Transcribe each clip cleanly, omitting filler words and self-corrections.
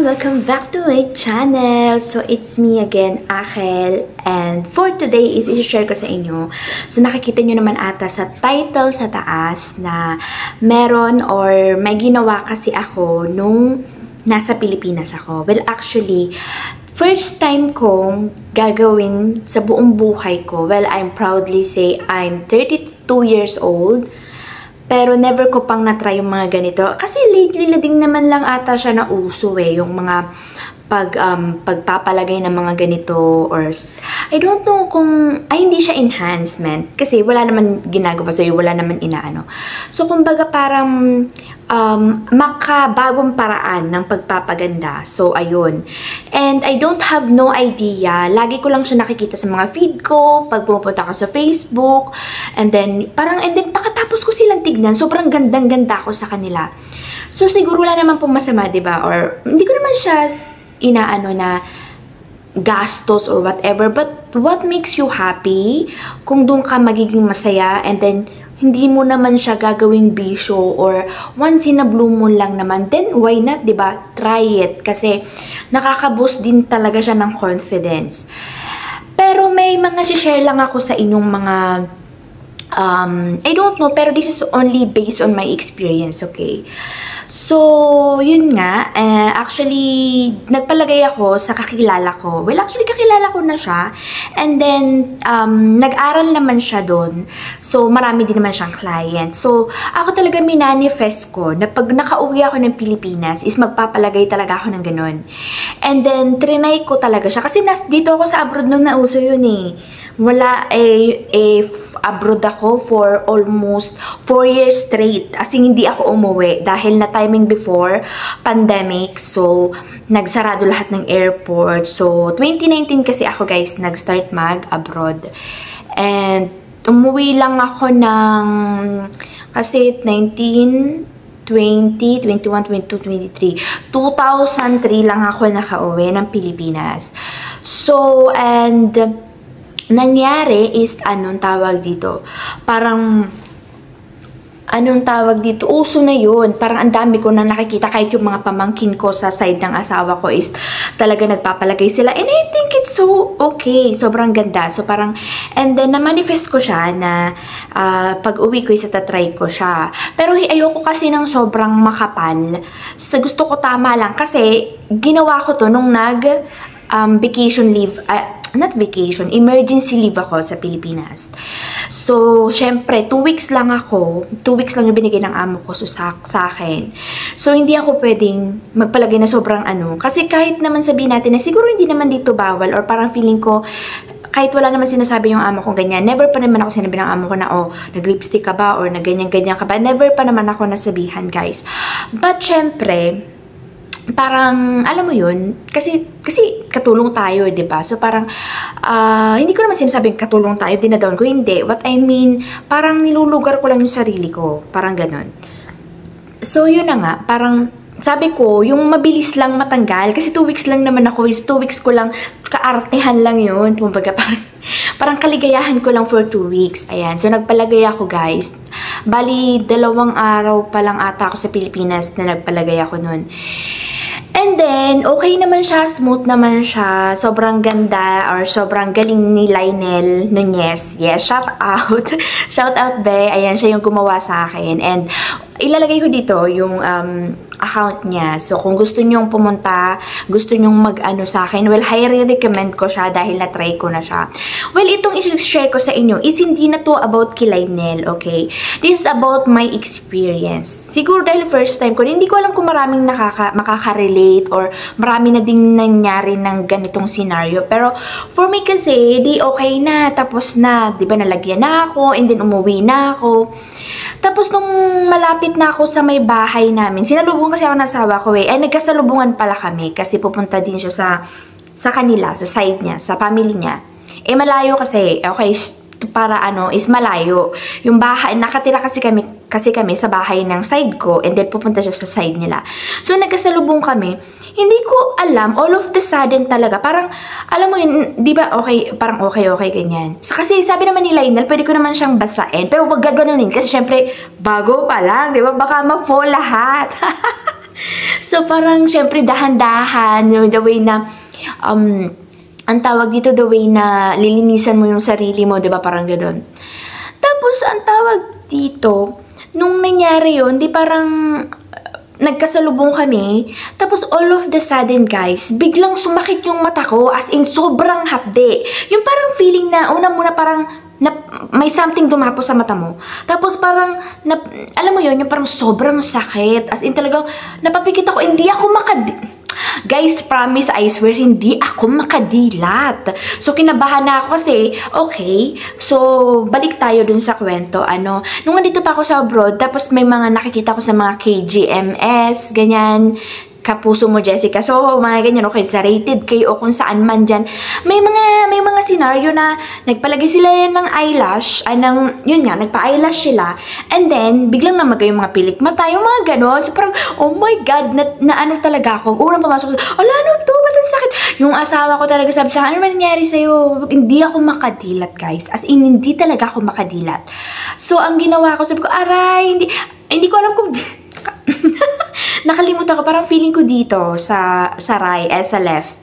Welcome back to my channel. So, it's me again, Achel. And for today is i-share ko sa inyo. So, nakikita nyo naman ata sa title sa taas na meron or may ginawa kasi ako nung nasa Pilipinas ako. Well, actually, first time kong gagawin sa buong buhay ko. Well, I'm proudly say I'm 32 years old. Pero never ko pang na-try yung mga ganito. Kasi lately na din naman lang ata siya na uso yung mga pagpapalagay ng mga ganito or I don't know kung hindi siya enhancement kasi wala naman ginagawa sa'yo, wala naman inaano. So kumbaga parang makabagong paraan ng pagpapaganda. So ayun. And I don't have no idea. Lagi ko lang siya nakikita sa mga feed ko pag pupunta ako sa Facebook. And then pakatapos ko silang tignan, sobrang gandang-ganda ako sa kanila. So siguro wala naman pong masama, 'di ba? Or hindi ko naman siya inaano na gastos or whatever, but what makes you happy kung doon ka magiging masaya and then hindi mo naman siya gagawing bisyo or once in a blue moon lang naman, then why not, diba? Try it kasi nakaka-boost din talaga siya ng confidence. Pero may mga share lang ako sa inyong mga I don't know, pero this is only based on my experience, okay? So, yun nga, actually, nagpalagay ako sa kakilala ko. Well, actually, kakilala ko na siya. And then, nag-aral naman siya doon. So, marami din naman siyang client. So, ako talaga minanifest ko na pag nakauwi ako ng Pilipinas is magpapalagay talaga ako ng ganun. And then, trinay ko talaga siya. Kasi dito ako sa abroad nung nauso yun eh. Abroad ako for almost 4 years straight. As in, hindi ako umuwi dahil na timing before pandemic. So, nagsarado lahat ng airport. So, 2019 kasi ako guys, nag-start mag-abroad. And, umuwi lang ako ng, kasi 19, 20, 21, 22, 23. 2003 lang ako nakauwi ng Pilipinas. So, and nangyari is, anong tawag dito? Uso na yun. Parang ang dami ko nang nakikita kahit yung mga pamangkin ko sa side ng asawa ko is talaga nagpapalagay sila. And I think it's so okay. Sobrang ganda. So parang, and then na-manifest ko siya na pag uwi ko is tatry ko siya. Pero ayoko kasi ng sobrang makapal. So gusto ko tama lang kasi ginawa ko to nung vacation leave, not vacation, emergency leave ako sa Pilipinas. So, syempre, 2 weeks lang ako. 2 weeks lang yung binigay ng amo ko sa akin. So, hindi ako pwedeng magpalagay na sobrang Kasi kahit naman sabihin natin na siguro hindi naman dito bawal or parang feeling ko, kahit wala naman sinasabi yung amo ko ganyan, never pa naman ako sinabi ng amo ko na, nag-lipstick ka ba or nag-ganyan-ganyan ka ba? Never pa naman ako nasabihan, guys. But, syempre, parang, alam mo yun, kasi katulong tayo, diba? So, parang, hindi ko naman sinasabing katulong tayo, dinadown ko, hindi. What I mean, parang nilulugar ko lang yung sarili ko. Parang ganon. So, yun na nga, parang, sabi ko, yung mabilis lang matanggal, kasi 2 weeks lang naman ako, is 2 weeks ko lang, kaartehan lang yun. Kumbaga, parang kaligayahan ko lang for 2 weeks. Ayan, so nagpalagay ako, guys. Bali, 2 araw pa lang ata ako sa Pilipinas na nagpalagay ako nun. And then, okay naman siya, smooth naman siya, sobrang ganda, or sobrang galing ni Lionel Nunez. Yes, shout out. Shout out, be. Ayan, siya yung gumawa sa akin. And, ilalagay ko dito yung account niya. So, kung gusto nyong pumunta, gusto nyong mag-ano sa akin, well, highly recommend ko siya dahil na-try ko na siya. Well, itong i-share ko sa inyo is hindi na to about kay Lionel, okay? This is about my experience. Siguro dahil first time ko, hindi ko alam kung maraming makaka-relate or marami na ding nangyari ng ganitong scenario. Pero, for me kasi, di okay na, tapos na, di ba, nalagyan na ako, and then umuwi na ako. Tapos, nung malapit na ako sa may bahay namin, sinalubong kasi ako ng asawa ko ay nagkasalubungan pala kami kasi pupunta din siya sa kanila, sa side niya, sa family niya. Malayo kasi, okay, para is malayo. Yung bahay, nakatira kasi kami sa bahay ng side ko and then pupunta siya sa side nila. So, nagkasalubong kami. Hindi ko alam, all of the sudden talaga, parang, alam mo yun, di ba, okay, parang okay, ganyan. So, kasi sabi naman ni Lionel, pwede ko naman siyang basain, pero wag gaganunin kasi syempre, bago pa lang, di ba, baka ma-fall lahat. So, parang, syempre, dahan-dahan, the way na, ang tawag dito, the way na lilinisan mo yung sarili mo, di ba? Parang gano'n. Tapos, ang tawag dito, nung nangyari yun, di parang, nagkasalubong kami, tapos all of the sudden guys, biglang sumakit yung mata ko, as in sobrang hapde. Yung parang feeling na, una-muna parang, may something dumapo sa mata mo. Tapos parang, alam mo yun, yung parang sobrang sakit. As in talagang, napapikit ako, hindi ako Guys, promise, I swear, hindi ako makadilat. So, kinabahan na ako kasi, okay, so, balik tayo dun sa kwento. Nung nandito pa ako sa abroad, tapos may mga nakikita ko sa mga KGMS, ganyan, Kapuso Mo Jessica. So, mga ganyan, okay, sa Rated K o kung saan man dyan. May mga scenario na nagpalagay sila ng eyelash, yun nga, nagpa-eyelash sila, and then, biglang namagay yung mga pilik mata, yung mga ganon. So, parang, oh my God, na ano talaga ako. Unang pumasok ko, ala, ano to? Ba't ang sakit? Yung asawa ko talaga sabi sa akin, ano nangyari sa'yo? Hindi ako makadilat, guys. As in, hindi talaga ako makadilat. So, ang ginawa ko, sabi ko, aray, hindi ko alam kung nakalimutan ko, parang feeling ko dito sa sa left.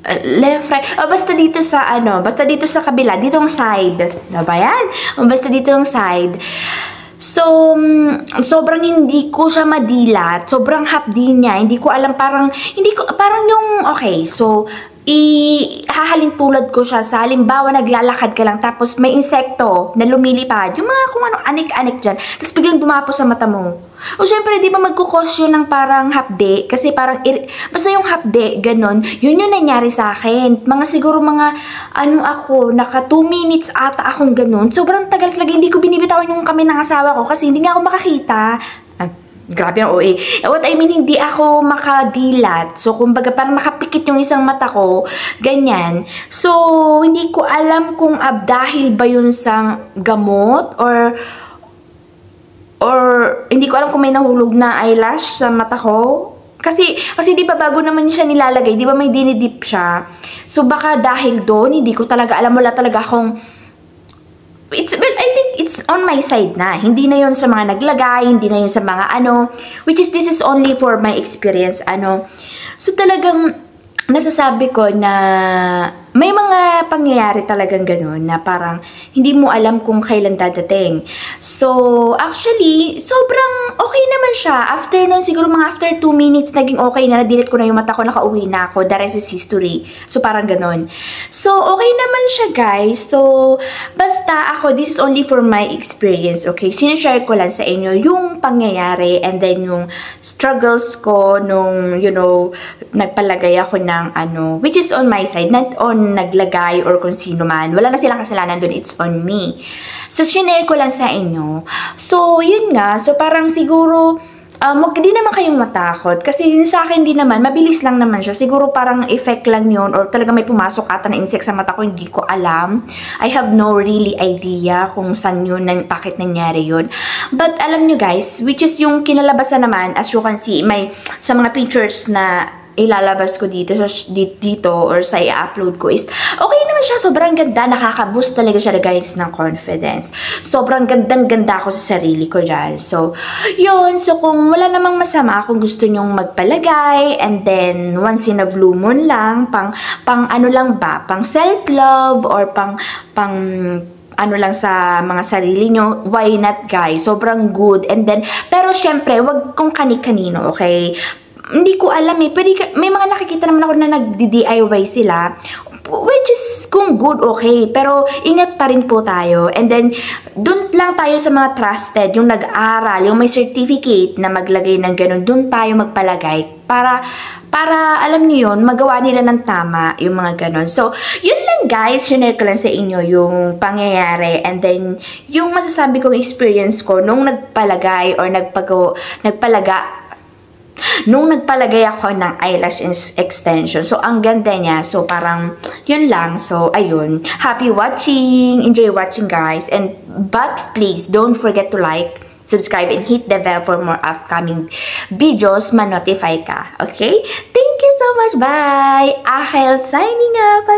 Left, right. Basta dito sa basta dito sa kabila, ditong side. Ano ba yan? Basta ditong side. So, sobrang hindi ko siya madilat. Sobrang hapdi niya. Hindi ko alam, parang yung, okay, so, ihahalin tulad ko siya sa halimbawa naglalakad ka lang tapos may insekto na lumilipad, yung mga kung ano anik-anik dyan, tapos biglang dumapo sa mata mo. O syempre, di ba magkukos yun ng parang hapde? Kasi parang, basta yung hapde, ganon, yun yung nangyari sa akin. Siguro ako, naka 2 minutes ata akong ganon. Sobrang tagal talaga, hindi ko binibitawan yung kami ng asawa ko kasi hindi nga ako makakita. Grabe ang OA. What I mean, hindi ako makadilat. So, kumbaga, parang makapikit yung isang mata ko. Ganyan. So, hindi ko alam kung dahil ba yun sa gamot or hindi ko alam kung may nahulog na eyelash sa mata ko. Kasi di ba bago naman siya nilalagay, di ba may dinidip siya. So, baka dahil doon, hindi ko talaga alam, wala talaga akong I think it's on my side na. Hindi na yon sa mga naglagay, hindi na yon sa mga which is this is only for my experience, So talagang nasasabi ko na may mga pangyayari talagang gano'n na parang hindi mo alam kung kailan dadating. So, actually, sobrang okay naman siya. After nun, siguro mga after 2 minutes, naging okay na, nadilit ko na yung mata ko, nakauwi na ako. The rest is history. So, parang gano'n. So, okay naman siya, guys. So, basta ako, this is only for my experience, okay? Sinishare ko lang sa inyo yung pangyayari and then yung struggles ko nung, nagpalagay ako ng which is on my side, not on naglagay or kung sino man. Wala na silang kasalanan dun, it's on me. So, sinare ko lang sa inyo. So, yun nga. So, parang siguro, di naman kayong matakot. Kasi sa akin, di naman, mabilis lang naman siya. Siguro parang effect lang yun or talaga may pumasok ata na insect sa mata ko, hindi ko alam. I have no really idea kung saan yun, bakit nangyari yun. But, alam nyo guys, which is yung kinalabasan naman, as you can see, sa mga pictures na ilalabas ko dito or sa i-upload ko is okay naman siya, sobrang ganda, nakaka-boost talaga siya guys ng confidence. Sobrang gandang-ganda ako sa sarili ko dyan. So, yun. So, kung wala namang masama, kung gusto nyong magpalagay and then once in a blue moon lang, pang lang ba? Pang self-love or pang lang sa mga sarili nyo, why not guys? Sobrang good. And then, pero syempre, wag kung kani-kanino, okay? Hindi ko alam eh. May mga nakikita naman ako na nag-DIY sila. Which is, kung good, okay. Pero, ingat pa rin po tayo. And then, dun lang tayo sa mga trusted, yung nag-aral, yung may certificate na maglagay ng ganun, dun tayo magpalagay. Para alam niyo yun, magawa nila ng tama, yung mga ganun. So, yun lang guys, share ko lang sa inyo yung pangyayari. And then, yung masasabi kong experience ko, nung nagpalagay or nung nagpalagay ako ng eyelash extension. So, ang ganda niya. So, parang, yun lang. So, ayun. Happy watching! Enjoy watching, guys. But, please, don't forget to like, subscribe, and hit the bell for more upcoming videos. Ma-notify ka. Okay? Thank you so much. Bye! Ahel signing up!